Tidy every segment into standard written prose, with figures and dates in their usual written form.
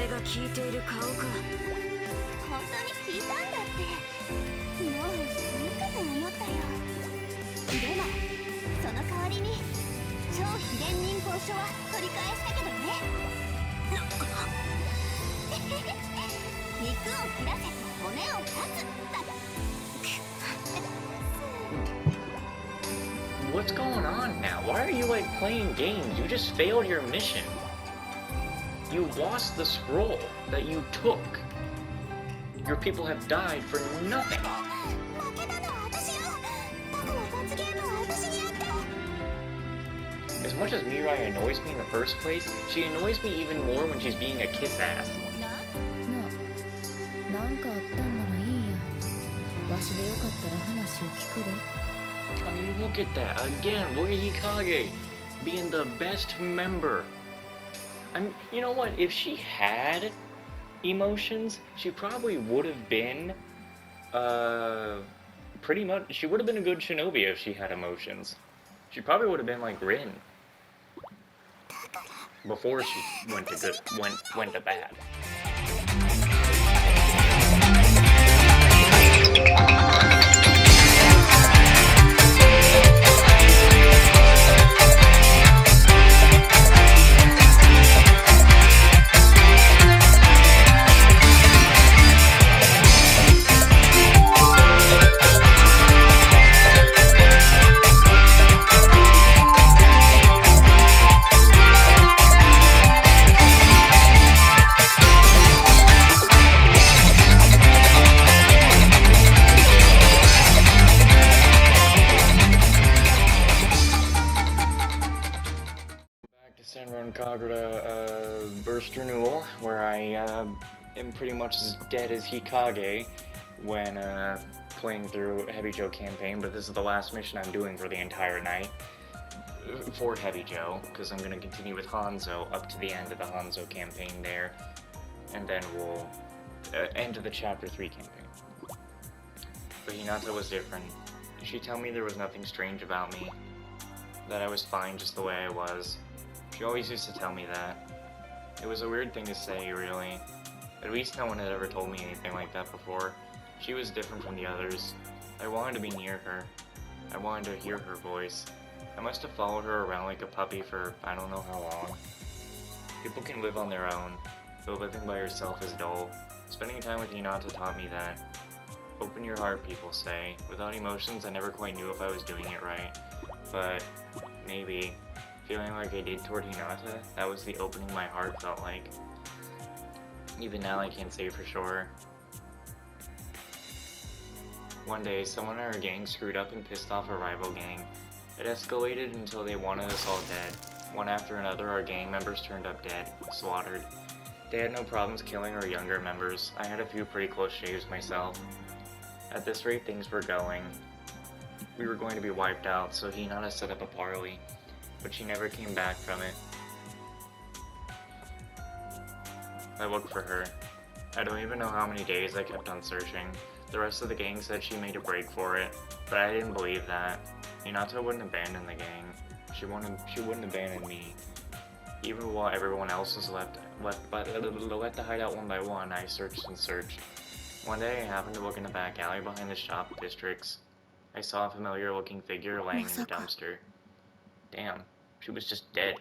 れが聞いている顔か。本当に聞いたんだって。もうそうかと思ったよ。でもその代わりに超秘伝忍法書は取り返したけどね。肉を切らせ骨を断つだ。What's going on now? Why are you like playing games? You just failed your mission. You lost the scroll that you took. Your people have died for nothing. As much as Mirai annoys me in the first place, she annoys me even more when she's being a kiss ass. I mean, look at that. Again, look at Hikage being the best member. I mean, you know what? If she had emotions, she probably would have been, pretty much, she would have been a good shinobi if she had emotions. She probably would have been like Rin. Before she went to good, went to bad. Senran Kagura Burst Renewal, where I am pretty much as dead as Hikage when playing through Heavy Joe campaign, but this is the last mission I'm doing for the entire night for Heavy Joe, because I'm going to continue with Hanzo up to the end of the Hanzo campaign there, and then we'll end the Chapter 3 campaign. But Hinata was different. She told me there was nothing strange about me, that I was fine just the way I was. She always used to tell me that. It was a weird thing to say, really. At least no one had ever told me anything like that before. She was different from the others. I wanted to be near her. I wanted to hear her voice. I must have followed her around like a puppy for I don't know how long. People can live on their own, though living by yourself is dull. Spending time with Hinata taught me that. Open your heart, people say. Without emotions, I never quite knew if I was doing it right. But maybe. Feeling like I did toward Hinata, that was the opening my heart felt like. Even now I can't say for sure. One day, someone in our gang screwed up and pissed off a rival gang. It escalated until they wanted us all dead. One after another, our gang members turned up dead, slaughtered. They had no problems killing our younger members. I had a few pretty close shaves myself. At this rate things were going. We were going to be wiped out, so Hinata set up a parley. But she never came back from it. I looked for her. I don't even know how many days I kept on searching. The rest of the gang said she made a break for it, but I didn't believe that. Hinata wouldn't abandon the gang. She wouldn't abandon me. Even while everyone else was left the hideout one by one, I searched and searched. One day I happened to look in the back alley behind the shop districts. I saw a familiar looking figure laying in the dumpster. Damn. She was just dead.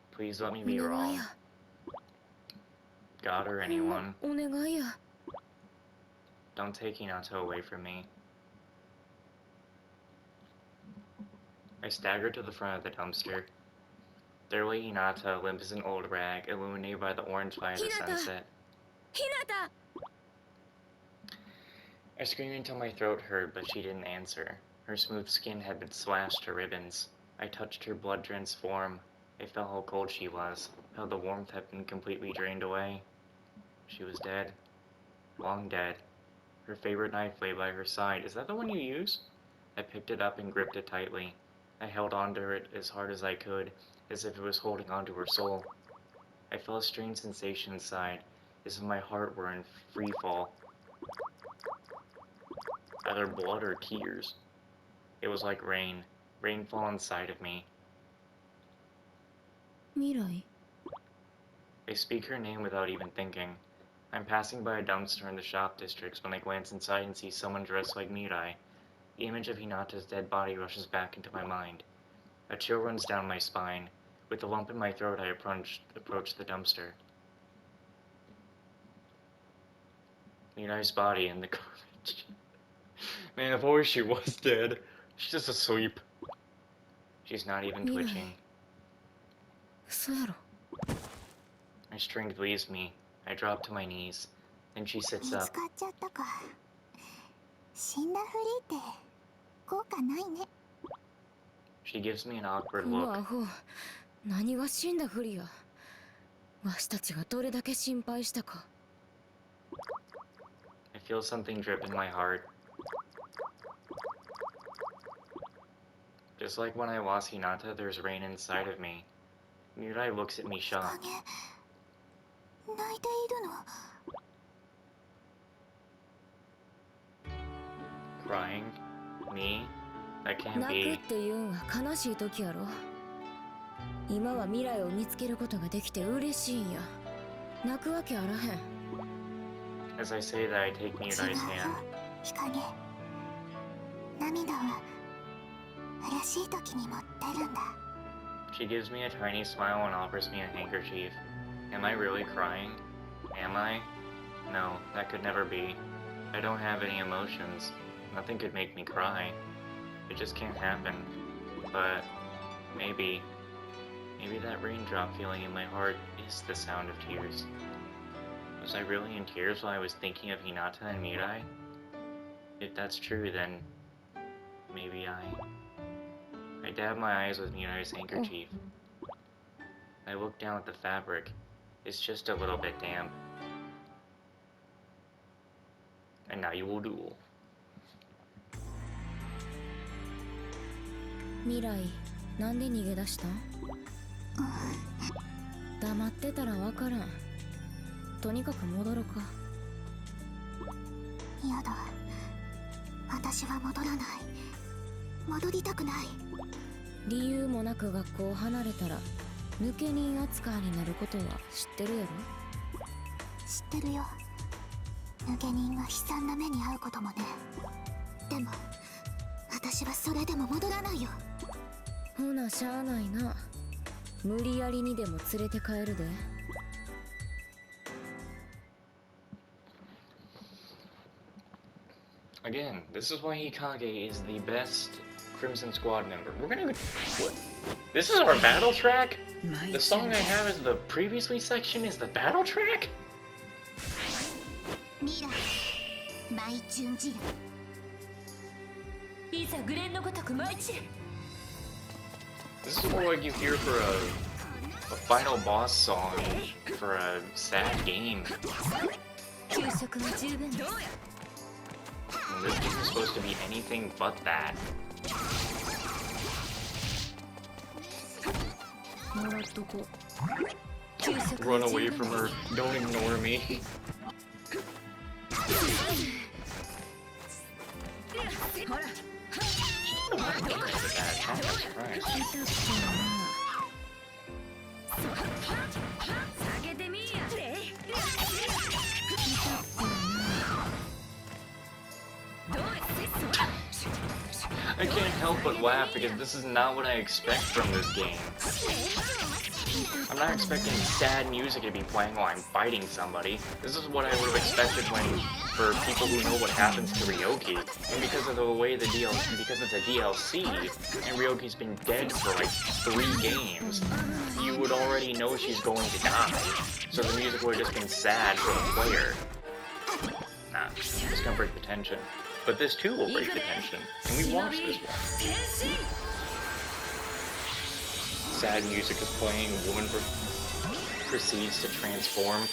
Please let me be wrong. God or anyone. Don't take Hinata away from me. I staggered to the front of the dumpster. There lay Hinata, limp as an old rag, illuminated by the orange light of the sunset. Hinata! I screamed until my throat hurt, but she didn't answer. Her smooth skin had been slashed to ribbons. I touched her blood-drenched form. I felt how cold she was, how the warmth had been completely drained away. She was dead. Long dead. Her favorite knife lay by her side. Is that the one you use? I picked it up and gripped it tightly. I held onto it as hard as I could, as if it was holding onto her soul. I felt a strange sensation inside, as if my heart were in free fall. Either blood or tears. It was like rain. Rainfall inside of me. Mirai. I I speak her name without even thinking. I'm passing by a dumpster in the shop districts when I glance inside and see someone dressed like Mirai. The image of Hinata's dead body rushes back into my mind. A chill runs down my spine. With a lump in my throat, I approach the dumpster. Mirai's body in the garbage. Man, if only she was dead. She's just asleep. She's not even twitching. My strength leaves me. I drop to my knees. Then she sits up. She gives me an awkward look. I feel something drip in my heart. Just like when I lost Hinata, there's rain inside of me. Mirai looks at me shocked. Crying? Me? That can't be. As I say that, I take Mirai's hand. She gives me a tiny smile and offers me a handkerchief. Am I really crying? Am I? No, that could never be. I don't have any emotions. Nothing could make me cry. It just can't happen. But maybe that raindrop feeling in my heart is the sound of tears. Was I really in tears while I was thinking of Hinata and Mirai? If that's true, then maybe I dab my eyes with Mirai's handkerchief. I look down at the fabric. It's just a little bit damp. And now you will duel. Mirai, なんで逃げ出した？黙ってたらわからん。とにかく戻ろうか。やだ。私は戻らない。戻りたくない。理由もなく学校を離れたら抜け人扱いになることは知ってるやろ？知ってるよ。抜け人が悲惨な目に遭うこともね。でも私はそれでも戻らないよ。ほなしゃあないな。無理やりにでも連れて帰るで。Again, this is why Hikage is the best Crimson Squad member. We're gonna... What? This is our battle track? The song I have as the previously section is the battle track? Mira, Mai Junjiro. This is more like you hear for a final boss song for a sad game. And this game is supposed to be anything but that. Run away from her. Don't ignore me. I can't help but laugh because this is not what I expect from this game. I'm not expecting sad music to be playing while I'm fighting somebody. This is what I would have expected for people who know what happens to Ryoki. And because of the way because it's a DLC, and Ryoki's been dead for like 3 games, you would already know she's going to die. So the music would have just been sad for the player. Nah, it's gonna break the tension. But this too will break the tension. Can we watch this one? Sad music is playing, woman proceeds to transform.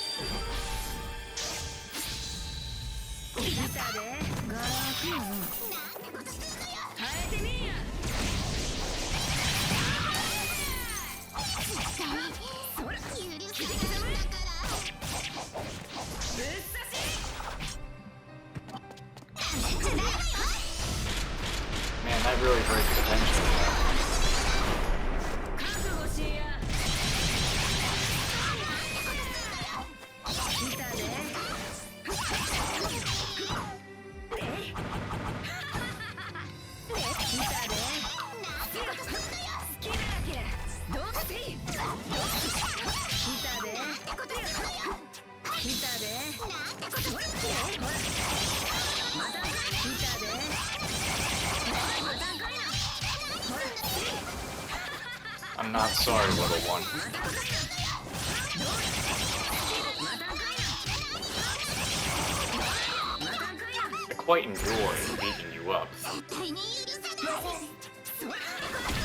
Man, that really breaks the tension. I'm not sorry, little one. I quite enjoy beating you up. How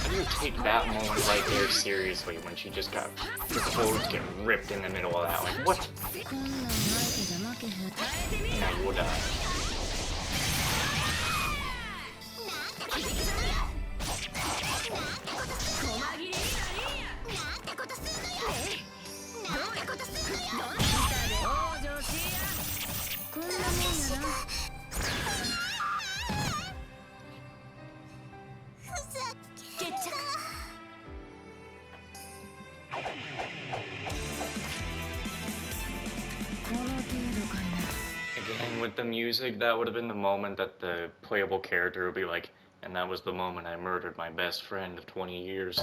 do you take that moment right there seriously when she just got her clothes get ripped in the middle of that? Like, what? Now you will die. Again, with the music, that would have been the moment that the playable character would be like, and that was the moment I murdered my best friend of 20 years.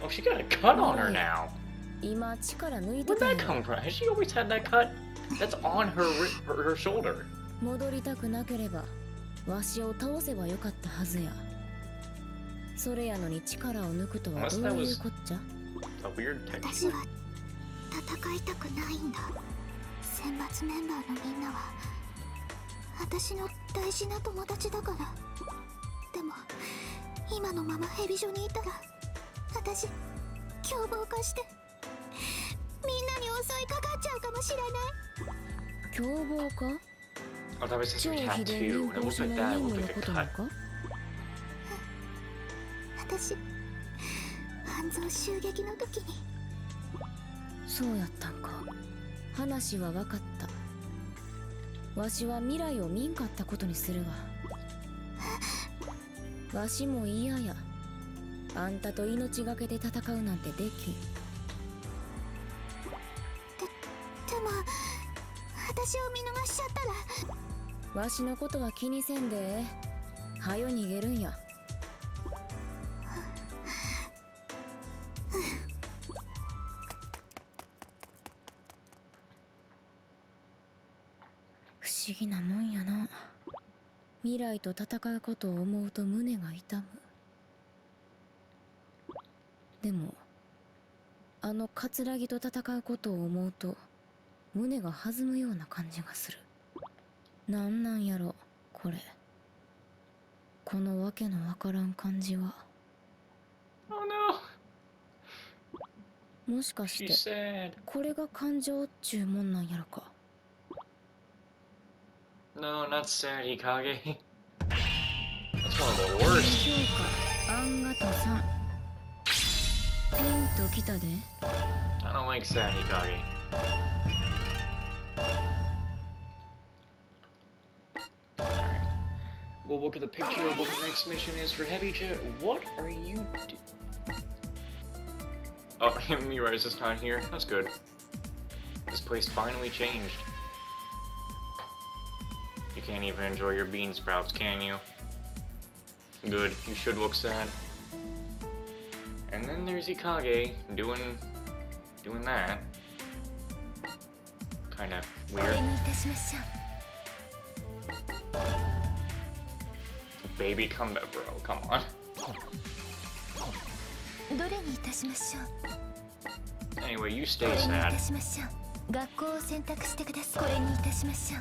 Oh, she got a cut on her now. Where'd that come from? Has she always had that cut? That's on her shoulder. 戻りたくなければわしを倒せばよかったはずや。それやのに力を抜くとはどういうこっちゃ？ A weird technique. 私は戦いたくないんだ。選抜メンバーのみんなは私の大事な友達だから。でも今のままヘビ所にいたら私凶暴化してみんなに襲いかかっちゃうかもしれない。凶暴か？ Oh, that was his 超秘伝 tattoo. 流 It 行 looks 者 like の that. It 任務 looked の like こ a とな cut. のか？私半蔵襲撃の時に。そうやったんか。話は分かった。わしは未来を見んかったことにするわ。わしも嫌や。あんたと命がけで戦うなんてできん。でも私を見逃しちゃったら。わしのことは気にせんで。はよ逃げるんや。不思議なもんやな。未来と戦うことを思うと胸が痛む。でもあの葛城と戦うことを思うと胸が弾むような感じがする。なんなんやろこれ。このわけのわからん感じは。 Oh no! もしかし She's て sad. これが感情っちゅうもんなんやろか。 No, not sad, Hikage. That's one of the worst. 評価アンガトさん。ピンときたで。 I don't like sad, Hikage. Alright. We'll look at the picture of what the next mission is for Heavy Jet. What are you doing? Oh, Mirai's just not here. That's good. This place finally changed. You can't even enjoy your bean sprouts, can you? Good. You should look sad. And then there's Hikage doing that. Kind of weird. Baby, come back, bro. Come on. どれにいたしましょう。 Anyway, you stay これにい sad. たしましょう。学校を選択してください。これにいたしましょ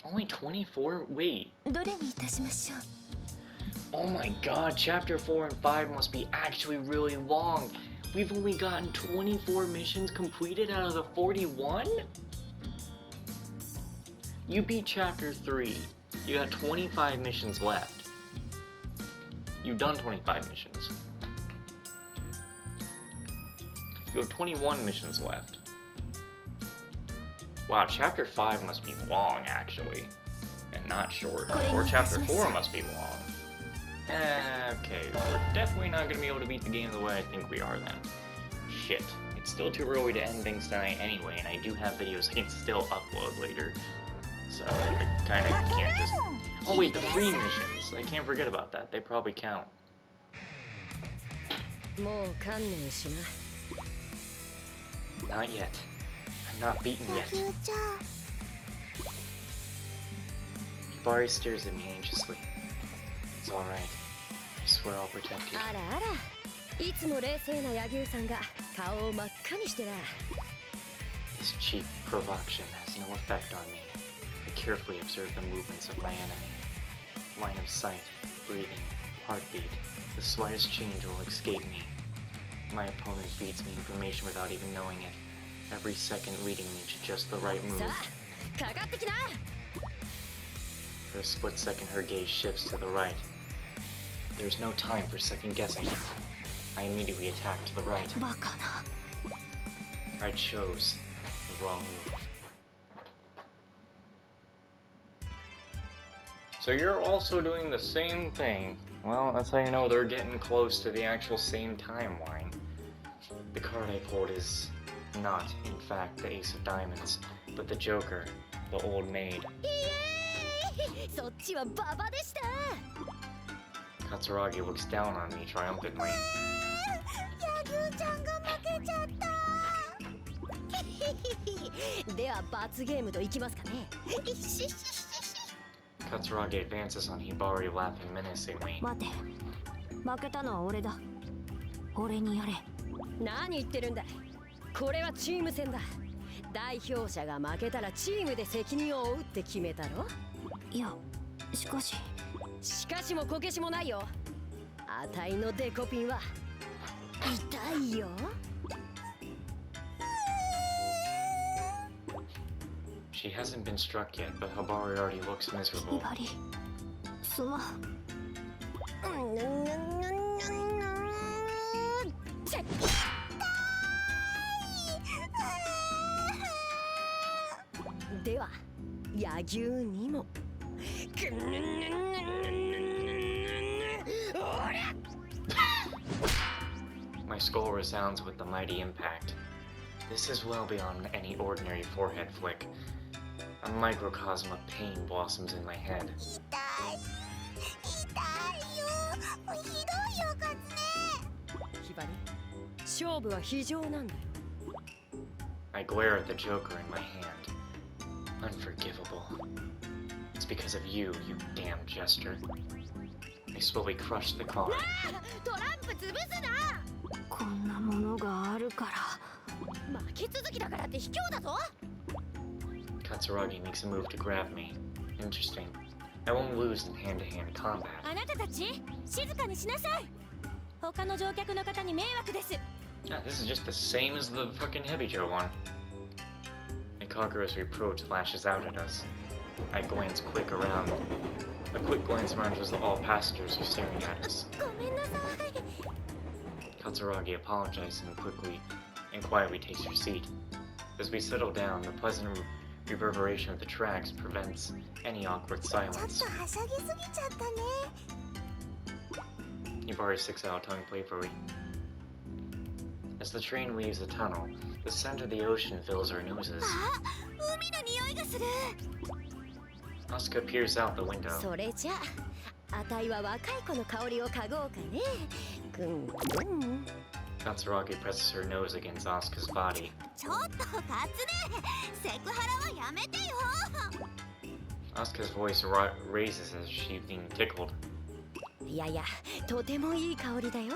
Only 24? Wait. う。どれにいたしましょう。 Oh my god, chapter 4 and 5 must be actually really long. We've only gotten 24 missions completed out of the 41? You beat chapter 3. You got 25 missions left. You've done 25 missions. You have 21 missions left. Wow, chapter 5 must be long, actually. And not short. Or chapter 4 must be long. Okay, we're definitely not going to be able to beat the game the way I think we are then. Shit. It's still too early to end things tonight anyway, and I do have videos I can still upload later. So I kind of can't just... Oh wait, the free missions! I can't forget about that. They probably count. もう観念しな。 Not yet. I'm not beaten 野 yet. 球ちゃん。Hibari stares at me anxiously. It's alright. I swear I'll protect you. あらあら、いつも冷静な柳生さんが顔を真っ赤にしてな。 This cheap provocation has no effect on me. I carefully observe the movements of my enemy. Line of sight, breathing, heartbeat. The slightest change will escape me. My opponent feeds me information without even knowing it. Every second leading me to just the right move. さあ、かかってきな。 For a split second, her gaze shifts to the right. There's no time for second guessing. I immediately attack to the right. バカな。 I chose the wrong move. So you're also doing the same thing. Well, that's how you know they're getting close to the actual same timeline. The card I pulled is not, in fact, the Ace of Diamonds, but the Joker, the old maid. そっちはババでした。 Katsuragi looks down on me triumphantly. 柳生ちゃんが負けちゃった。では罰ゲームといきますかね。 Katsuragi advances on Hibari, laughing menacingly. 待て、負けたのは俺だ。俺にやれ。何言ってるんだ。これはチーム戦だ。代表者が負けたらチームで責任を負うって決めたろ。いや、しかし。しかしもこけしもないよ。あたいのデコピンは痛いよ。 She hasn't been struck yet, but Hibari already looks miserable. ヒバリ、すまん。では、柳生にも。 My skull resounds with the mighty impact. This is well beyond any ordinary forehead flick. A microcosm of pain blossoms in my head. 痛い。痛いよ。ひどいよ、カツネ。ヒバリ、勝負は非常なんだよ。 I glare at the Joker in my hand. Unforgivable. It's because of you, you damn jester. I slowly crush the card. トランプ潰すな。こんなものがあるから。負け続きだからって卑怯だぞ。 Katsuragi makes a move to grab me. Interesting. I won't lose in hand-to-hand combat. あなたたち、静かにしなさい。他の乗客の方に迷惑です。 Yeah, this is just the same as the fucking Hebijo one. Kagura's reproach lashes out at us. I glance quick around. A quick glance around shows all passengers are staring at us. ごめんなさい。 Katsuragi apologizes and quietly takes her seat. As we settle down, the pleasant reverberation of the tracks prevents any awkward ちょっ silence. とはしゃぎすぎちゃったね。 Hibari sticks out tongue playfully. As the train leaves the tunnel, the scent of the ocean fills our noses. あ、海の匂いがする。 Asuka peers out the window. それじゃあ、あたいは若い子の香りを嗅ごうかね。ぐんぐん。 Katsuragi presses her nose against Asuka's body. ちょっとカツネ、セクハラはやめてよ。 Asuka's voice raises as she's being tickled. いやいや、とてもいい香りだよ。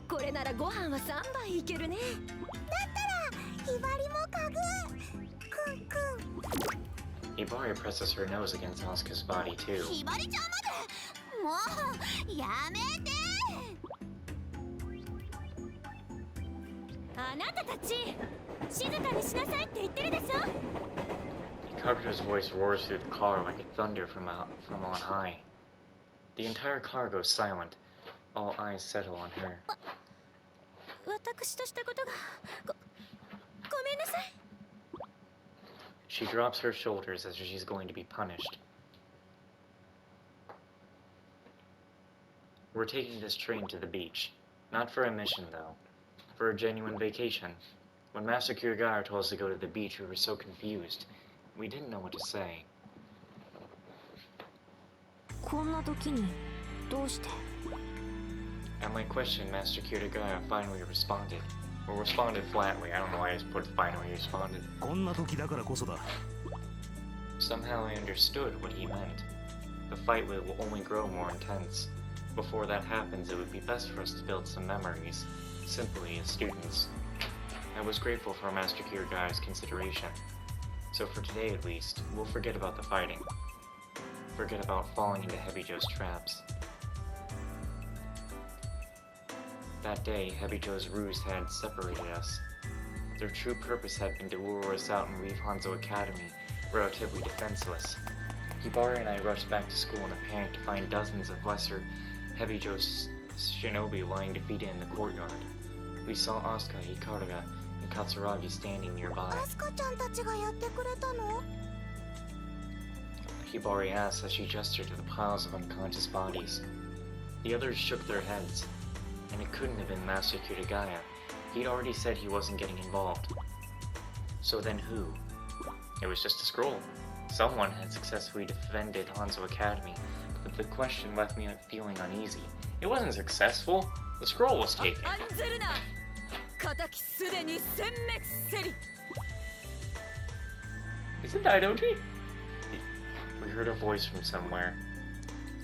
これならご飯は3杯いけるね。だったら、ひばりも嗅ぐ。くんくん。 Hibari presses her nose against Asuka's body too. ひばりちゃんまで。もう、やめて。あなたたち、静かにしなさいって言ってるでしょ。 Kagura's voice roars through the car like a thunder from on high. The entire car goes silent. All eyes settle on her. 私としたことが、ごめんなさい。 She drops her shoulders as she's going to be punished. We're taking this train to the beach. Not for a mission, though. For a genuine vacation. When Master Kirigara told us to go to the beach, we were so confused. We didn't know what to say. こんな時にどうして？ At my question, Master Kirigara finally responded. Or responded flatly. I don't know why I just put finally responded. こんな時だからこそだ。 Somehow I understood what he meant. The fight will only grow more intense. Before that happens, it would be best for us to build some memories, simply as students. I was grateful for Master Kirigai's consideration. So for today at least, we'll forget about the fighting. Forget about falling into Heavy Joe's traps. That day, Heavy Joe's ruse had separated us. Their true purpose had been to lure us out and leave Hanzo Academy relatively defenseless. Hibari and I rushed back to school in a panic to find dozens of lesser Heavy Joe's shinobi lying defeated in the courtyard. We saw Asuka, Hikage, and Katsuragi standing nearby. アスカちゃんたちがやってくれたの？ Hibari asked as she gestured to the piles of unconscious bodies. The others shook their heads, and it couldn't have been Master Kirigaya. He'd already said he wasn't getting involved. So then who? It was just a scroll. Someone had successfully defended Hanzo Academy, but the question left me feeling uneasy. It wasn't successful. The scroll was taken. Is it Daidoji? We heard a voice from somewhere.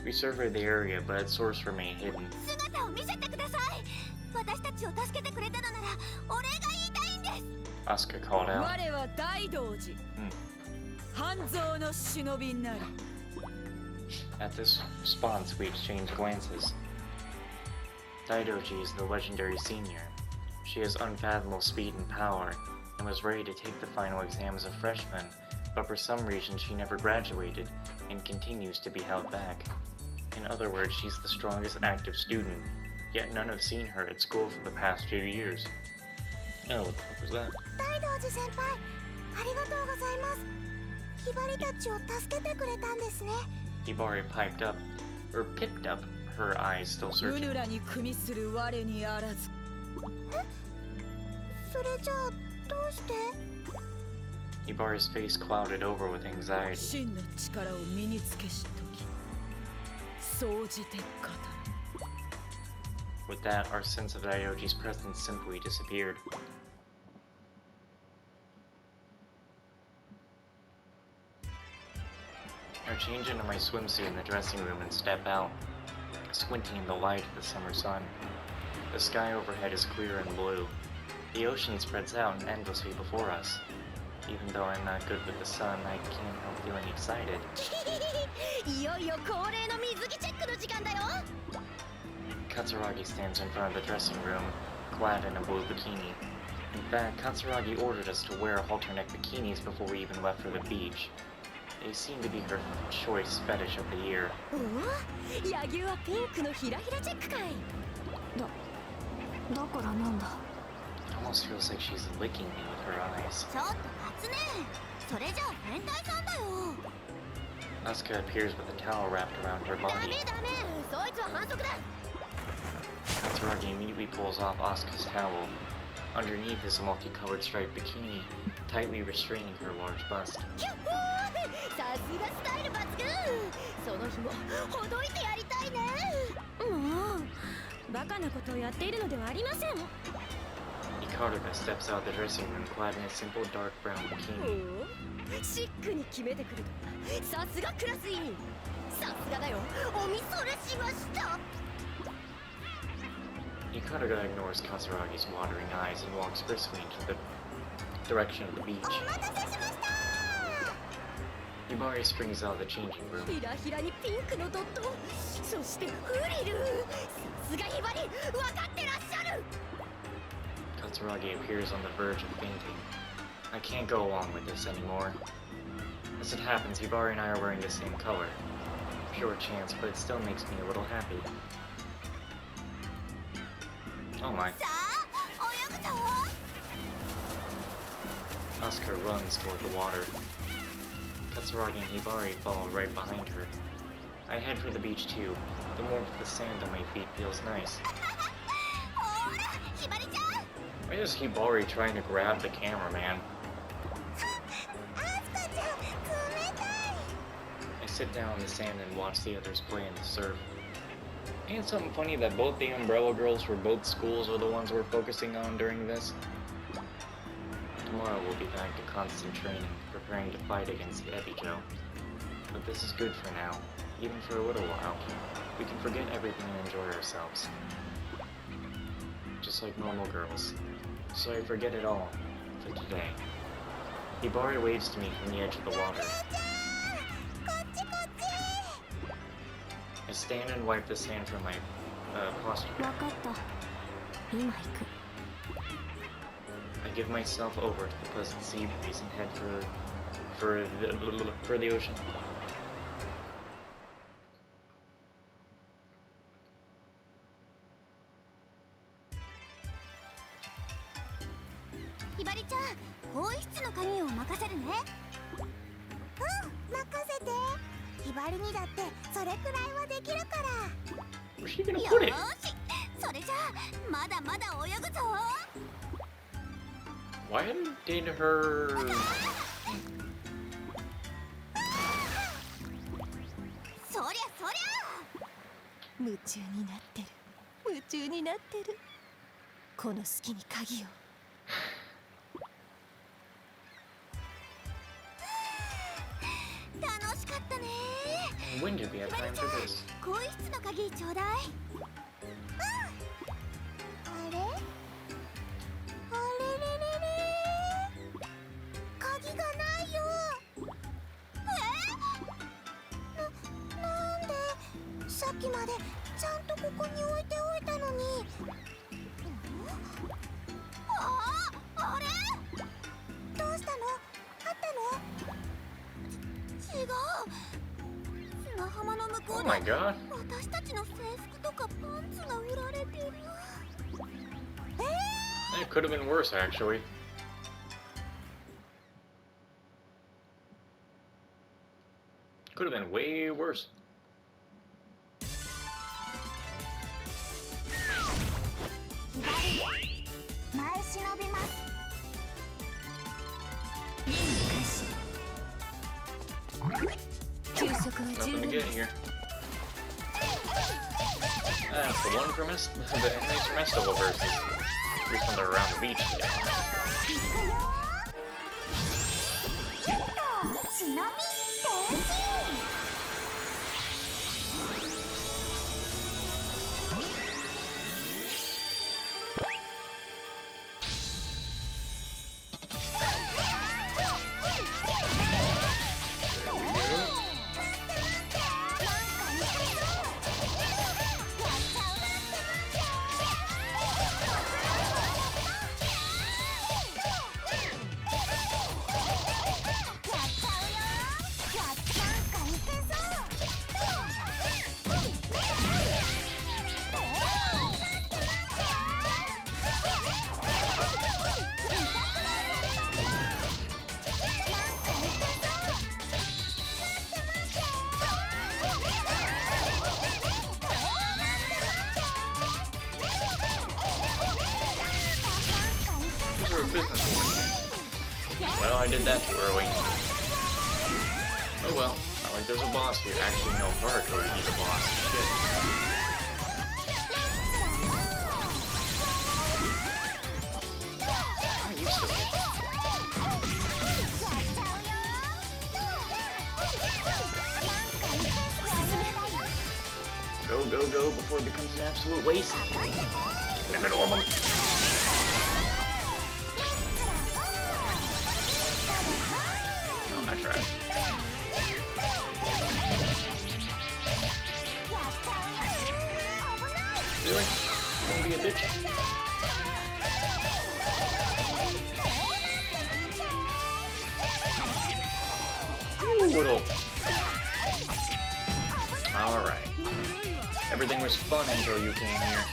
We surveyed the area, but its source remained hidden. 姿を見せてください。私たちを助けてくれたのならお礼が言いたいんです。 Asuka called out. At this response, we exchanged glances. Daidoji is the legendary senior. She has unfathomable speed and power, and was ready to take the final exam as a freshman, but for some reason she never graduated, and continues to be held back. In other words, she's the strongest active student, yet none have seen her at school for the past few years. Oh, what the fuck was that? 大道寺先輩、ありがとうございます。ひばりたちを助けてくれたんですね。 Hibari piped up, or picked up, her eyes still searching. それじゃあどうして？ Hibari's face clouded over with anxiety. With that, our sense of Daidoji's presence simply disappeared. I change into my swimsuit in the dressing room and step out, squinting in the light of the summer sun. The sky overhead is clear and blue. The ocean spreads out endlessly before us. Even though I'm not good with the sun, I can't help feeling excited. いよいよ恒例の水着チェックの時間だよ。 Katsuragi stands in front of the dressing room, clad in a blue bikini. In fact, Katsuragi ordered us to wear halter-neck bikinis before we even left for the beach. They seem to be her choice fetish of the year. おお、野牛はピンクのひらひらチェックかい。だからなんだ。 It almost feels like she's licking me with her eyes. ちょっと初音、それじゃあ変態さんだよ。 Asuka appears with a towel wrapped around her ダ body. メダメ、そいつは反則だ。 Katsuragi immediately pulls off Asuka's towel. Underneath is a multicolored striped bikini, tightly restraining her large bust. キュッホー、さすがスタイル抜群。その紐ほどいてやりたいね。もうバカなことをやっているのではありません。 Hikage steps out of the dressing room clad in a simple dark brown bikini. シックに決めてくるとさすがクラス委員。さすがだよ、お見それしました。 Hikage ignores Katsuragi's watering eyes and walks briskly into the direction of the beach. お待たせしました。 Hibari springs out of the changing room. ひらひらにピンクのドット、そしてフリル。さすがひばり、分かってらっしゃる。 Katsuragi appears on the verge of fainting. I can't go along with this anymore. As it happens, Hibari and I are wearing the same color. Pure chance, but it still makes me a little happy. Oh my. さあ、泳ぐぞ。 Asuka runs toward the water. Katsuragi and Hibari follow right behind her. I head for the beach too. The warmth of the sand on my feet feels nice. ほら、ひばりちゃん。 Why is Hibari trying to grab the camera, man? アスカちゃん、冷たい。 I sit down in the sand and watch the others play in the surf. Ain't it something funny that both the Umbrella Girls for both schools are the ones we're focusing on during this? Tomorrow we'll be back to constant training, preparing to fight against Ebijo. But this is good for now. even for a little while, we can forget everything and enjoy ourselves. Just like normal girls. So I forget it all for today. Hibari waves to me from the edge of the water. I stand and wipe the sand from my posture. 分かった今行く I give myself over to the pleasant sea breeze and head for the ocean. ひばりちゃん更衣室の鍵を任せるねうん任せてひばりにだってそれくらいはできるから Where's she gonna よ put ー it? しそれじゃあまだまだ泳ぐぞ Why did her... そりゃそりゃ夢中になってる夢中になってるこの隙に鍵を楽しかったね When did we have time for this? 更衣室の鍵ちょうだいあれあれれれれ鍵がないよなんでさっきまでちゃんとここに置いておいたのにあれどうしたのあったの違う砂浜の向こ Oh う my で god. 私たちの制服とかパンツが売られてる It could have been worse, actually. Could have been way worse. 前忍びます Nothing to get here. That's the one from the festival versus at least when they're around the beach. Yeah. 忍びWell, I did that too early. Oh well, not like there's a boss here. Actually, no, Haruko would be the boss. Shit. I'm used to it. Go, go, go before it becomes an absolute waste. In the middle of them. I tried. Really? Don't be a bitch. Ooh, little. Alright. Everything was fun until you came here.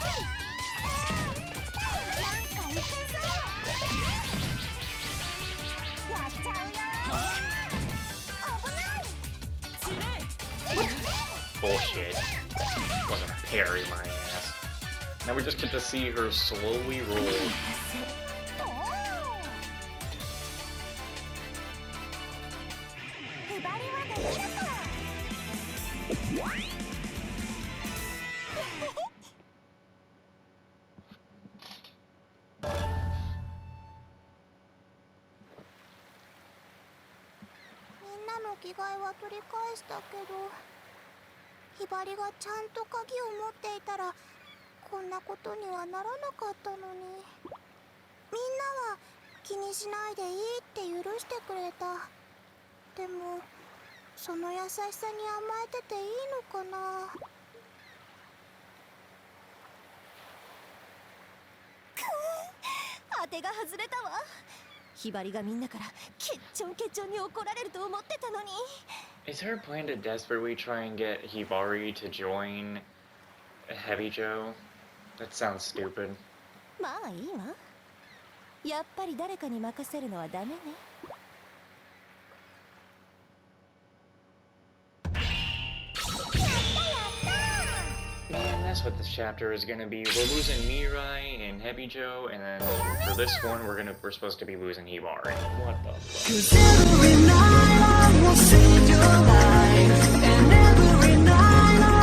Bullshit. Wasn't a parry, my ass. Now we just get to see her slowly roll. ひばりがちゃんと鍵を持っていたらこんなことにはならなかったのに。みんなは気にしないでいいって許してくれた。でもその優しさに甘えてていいのかな。当てが外れたわ。ひばりがみんなからケッチョンケチョンに怒られると思ってたのに。 Is her plan to desperately try and get Hibari to join Heavy Joe? That sounds stupid. まあいいわ。やっぱり誰かに任せるのはダメね。 Man, that's what this chapter is gonna be. We're losing Mirai and Heavy Joe, and then for this one, we're supposed to be losing Hibari. What the fuck? 'Cause every night I will save your life, and every night I